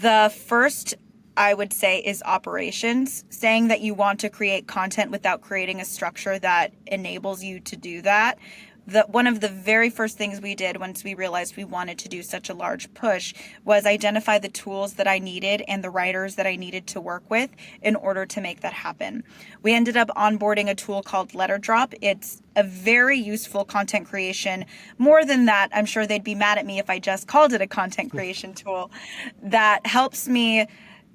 The first, I would say, is operations, saying that you want to create content without creating a structure that enables you to do that. One of the very first things we did once we realized we wanted to do such a large push was identify the tools that I needed and the writers that I needed to work with in order to make that happen. We ended up onboarding a tool called LetterDrop. It's a very useful content creation. More than that, I'm sure they'd be mad at me if I just called it a content creation tool that helps me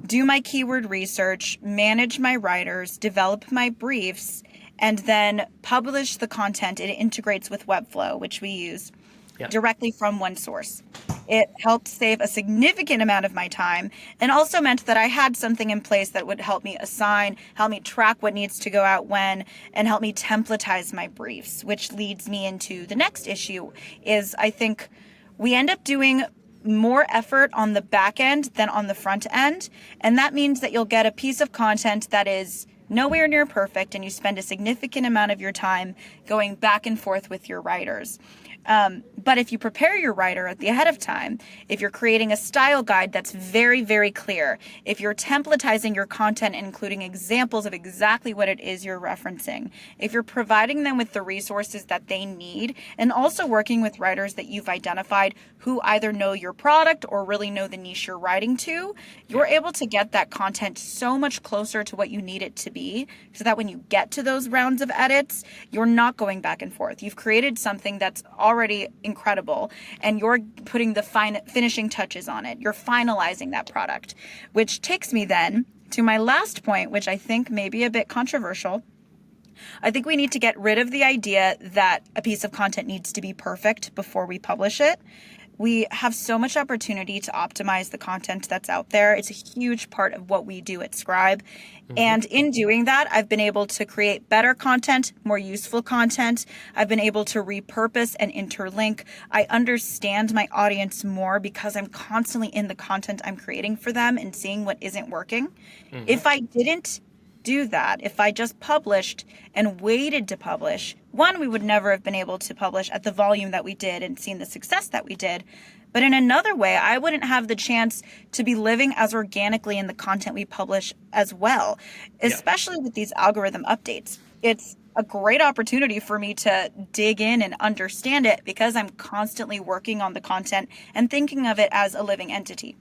do my keyword research, manage my writers, develop my briefs, and then publish the content. It integrates with Webflow, which we use Yeah. directly from one source. It helped save a significant amount of my time and also meant that I had something in place that would help me assign, help me track what needs to go out when, and help me templatize my briefs, which leads me into the next issue is I think we end up doing more effort on the back end than on the front end. And that means that you'll get a piece of content that is nowhere near perfect, and you spend a significant amount of your time going back and forth with your writers. But if you prepare your writer at the ahead of time, if you're creating a style guide that's very, very clear, if you're templatizing your content, including examples of exactly what it is you're referencing, if you're providing them with the resources that they need, and also working with writers that you've identified who either know your product or really know the niche you're writing to, you're able to get that content so much closer to what you need it to be, so that when you get to those rounds of edits, you're not going back and forth. You've created something that's already incredible, and you're putting the finishing touches on it. You're finalizing that product, which takes me then to my last point, which I think may be a bit controversial. I think we need to get rid of the idea that a piece of content needs to be perfect before we publish it. We have so much opportunity to optimize the content that's out there. It's a huge part of what we do at Scribe. And in doing that, I've been able to create better content, more useful content. I've been able to repurpose and interlink. I understand my audience more because I'm constantly in the content I'm creating for them and seeing what isn't working. If I didn't do that, if I just published and waited to publish, one, we would never have been able to publish at the volume that we did and seen the success that we did. But in another way, I wouldn't have the chance to be living as organically in the content we publish as well, especially with these algorithm updates. It's a great opportunity for me to dig in and understand it because I'm constantly working on the content and thinking of it as a living entity.